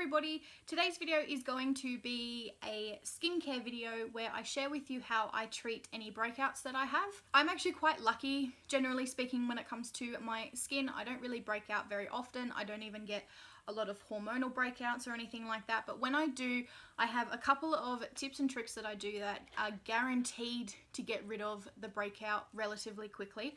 everybody, today's video is going to be a skincare video where I share with you how I treat any breakouts that I have. I'm actually quite lucky, generally speaking, when it comes to my skin. I don't really break out very often. I don't even get a lot of hormonal breakouts or anything like that, but when I do, I have a couple of tips and tricks that I do that are guaranteed to get rid of the breakout relatively quickly.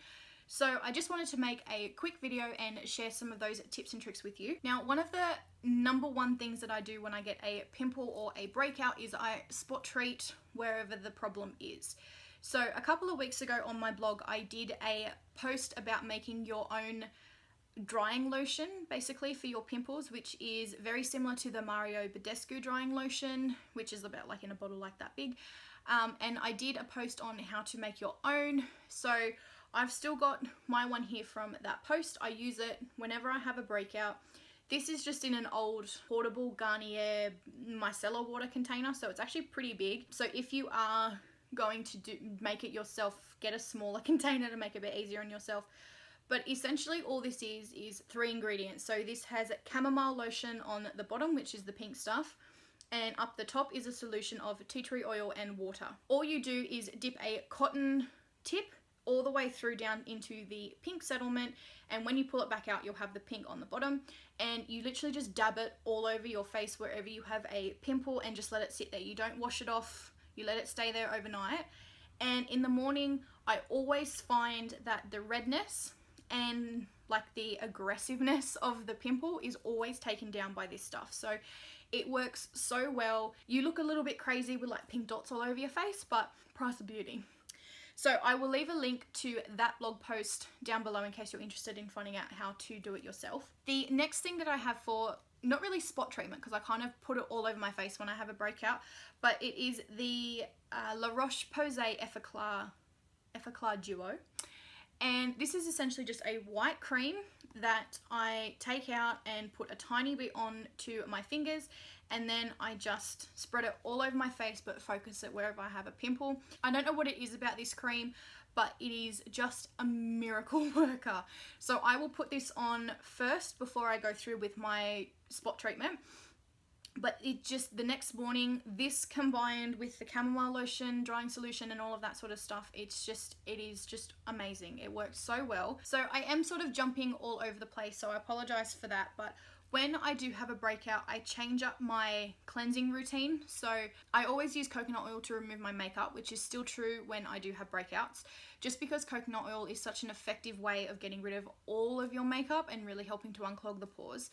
So I just wanted to make a quick video and share some of those tips and tricks with you. Now, one of the number one things that I do when I get a pimple or a breakout is I spot treat wherever the problem is. So a couple of weeks ago on my blog, I did a post about making your own drying lotion basically for your pimples, which is very similar to the Mario Badescu drying lotion, which is about like in a bottle like that big. And I did a post on how to make your own. So I've still got my one here from that post. I use it whenever I have a breakout. This is just in an old portable Garnier micellar water container, so it's actually pretty big. So if you are going to make it yourself, get a smaller container to make it a bit easier on yourself. But essentially all this is 3 ingredients. So this has chamomile lotion on the bottom, which is the pink stuff. And up the top is a solution of tea tree oil and water. All you do is dip a cotton tip all the way through down into the pink settlement, and when you pull it back out, you'll have the pink on the bottom, and you literally just dab it all over your face wherever you have a pimple and just let it sit there. You don't wash it off, you let it stay there overnight. And in the morning, I always find that the redness and like the aggressiveness of the pimple is always taken down by this stuff. So it works so well. You look a little bit crazy with like pink dots all over your face, but price of beauty. So I will leave a link to that blog post down below in case you're interested in finding out how to do it yourself. The next thing that I have for, not really spot treatment because I kind of put it all over my face when I have a breakout, but it is the La Roche-Posay Effaclar Duo. And this is essentially just a white cream that I take out and put a tiny bit onto my fingers, and then I just spread it all over my face but focus it wherever I have a pimple. I don't know what it is about this cream, but it is just a miracle worker. So I will put this on first before I go through with my spot treatment. But it just, the next morning, this combined with the chamomile lotion, drying solution and all of that sort of stuff, it is just amazing. It works so well. So I am sort of jumping all over the place, so I apologize for that. But when I do have a breakout, I change up my cleansing routine. So I always use coconut oil to remove my makeup, which is still true when I do have breakouts, just because coconut oil is such an effective way of getting rid of all of your makeup and really helping to unclog the pores.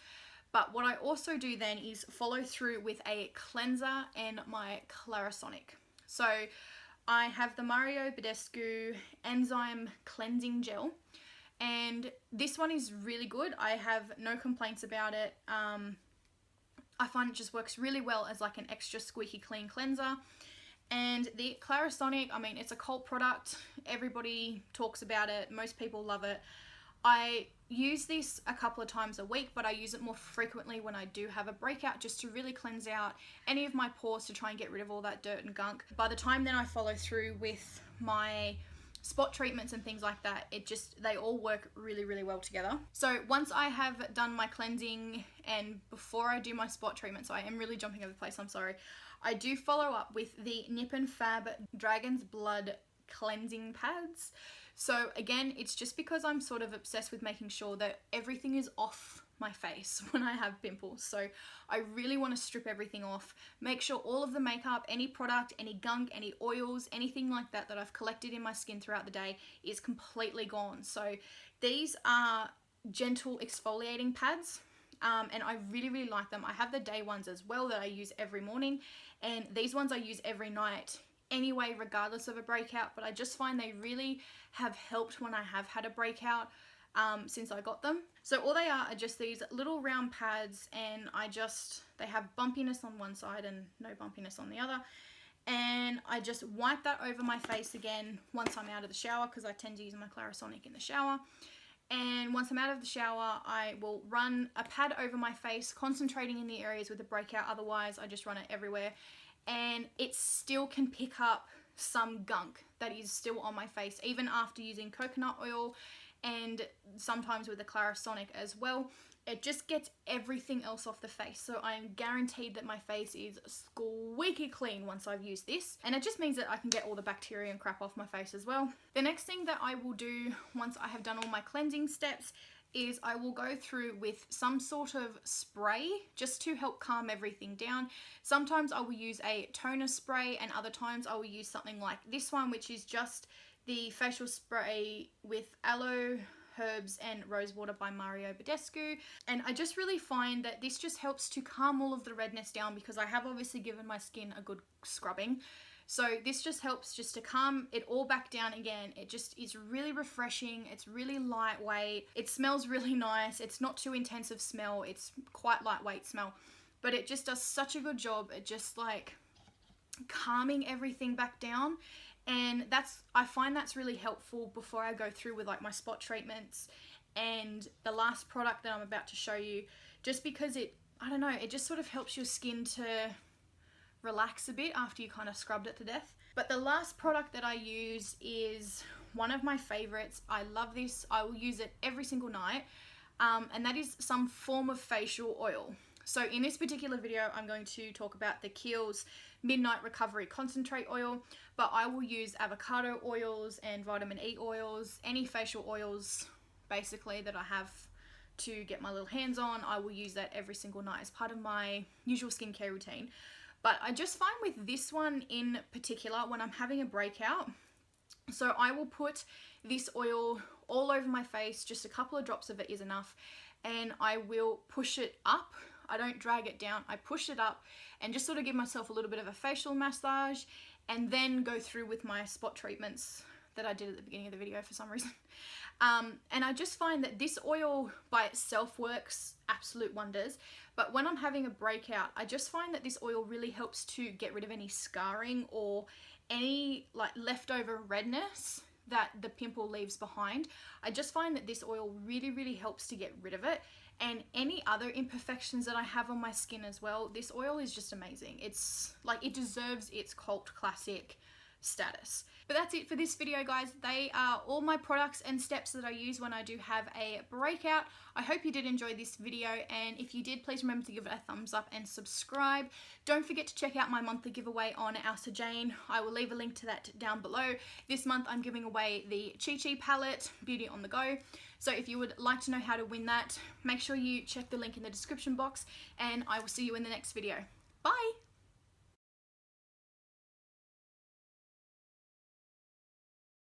But what I also do then is follow through with a cleanser and my Clarisonic. So I have the Mario Badescu Enzyme Cleansing Gel, and this one is really good. I have no complaints about it. I find it just works really well as like an extra squeaky clean cleanser. And the Clarisonic, I mean, it's a cult product. Everybody talks about it. Most people love it. I use this a couple of times a week, but I use it more frequently when I do have a breakout just to really cleanse out any of my pores to try and get rid of all that dirt and gunk. By the time then I follow through with my spot treatments and things like that, they all work really, really well together. So once I have done my cleansing and before I do my spot treatment, so I am really jumping over the place, I'm sorry, I do follow up with the Nip and Fab Dragon's Blood cleansing pads. So again, it's just because I'm sort of obsessed with making sure that everything is off my face when I have pimples. So I really want to strip everything off, make sure all of the makeup, any product, any gunk, any oils, anything like that that I've collected in my skin throughout the day is completely gone. So these are gentle exfoliating pads. And I really, really like them. I have the day ones as well that I use every morning, and these ones I use every night anyway, regardless of a breakout, but I just find they really have helped when I have had a breakout since I got them. So all they are just these little round pads, and they have bumpiness on one side and no bumpiness on the other, and I just wipe that over my face again once I'm out of the shower, because I tend to use my Clarisonic in the shower. And once I'm out of the shower, I will run a pad over my face, concentrating in the areas with the breakout. Otherwise, I just run it everywhere, and it still can pick up some gunk that is still on my face, even after using coconut oil and sometimes with the Clarisonic as well. it just gets everything else off the face. So I'm guaranteed that my face is squeaky clean once I've used this. And it just means that I can get all the bacteria and crap off my face as well. The next thing that I will do once I have done all my cleansing steps is I will go through with some sort of spray just to help calm everything down. Sometimes I will use a toner spray, and other times I will use something like this one, which is just the facial spray with aloe, herbs and rose water by Mario Badescu. And I just really find that this just helps to calm all of the redness down, because I have obviously given my skin a good scrubbing. So this just helps just to calm it all back down again. It just is really refreshing. It's really lightweight. It smells really nice. It's not too intense of smell. It's quite lightweight smell, but it just does such a good job at just like calming everything back down. And I find that's really helpful before I go through with like my spot treatments and the last product that I'm about to show you, just because I don't know, it just sort of helps your skin to relax a bit after you kind of scrubbed it to death. But the last product that I use is one of my favorites. I love this. I will use it every single night, and that is some form of facial oil. So in this particular video, I'm going to talk about the Kiehl's Midnight Recovery Concentrate Oil, but I will use avocado oils and vitamin E oils, any facial oils basically that I have to get my little hands on. I will use that every single night as part of my usual skincare routine. But I just find with this one in particular, when I'm having a breakout, so I will put this oil all over my face, just a couple of drops of it is enough, and I will push it up. I don't drag it down, I push it up and just sort of give myself a little bit of a facial massage, and then go through with my spot treatments that I did at the beginning of the video for some reason. And I just find that this oil by itself works absolute wonders, but when I'm having a breakout, I just find that this oil really helps to get rid of any scarring or any like leftover redness that the pimple leaves behind. I just find that this oil really helps to get rid of it, and any other imperfections that I have on my skin as well. This oil is just amazing. It's like, it deserves its cult classic status. But that's it for this video, guys. They are all my products and steps that I use when I do have a breakout. I hope you did enjoy this video, and if you did, please remember to give it a thumbs up and subscribe. Don't forget to check out my monthly giveaway on Asa Jane. I will leave a link to that down below. This month I'm giving away the Chi Chi palette, Beauty on the Go. So if you would like to know how to win that, make sure you check the link in the description box, and I will see you in the next video. Bye!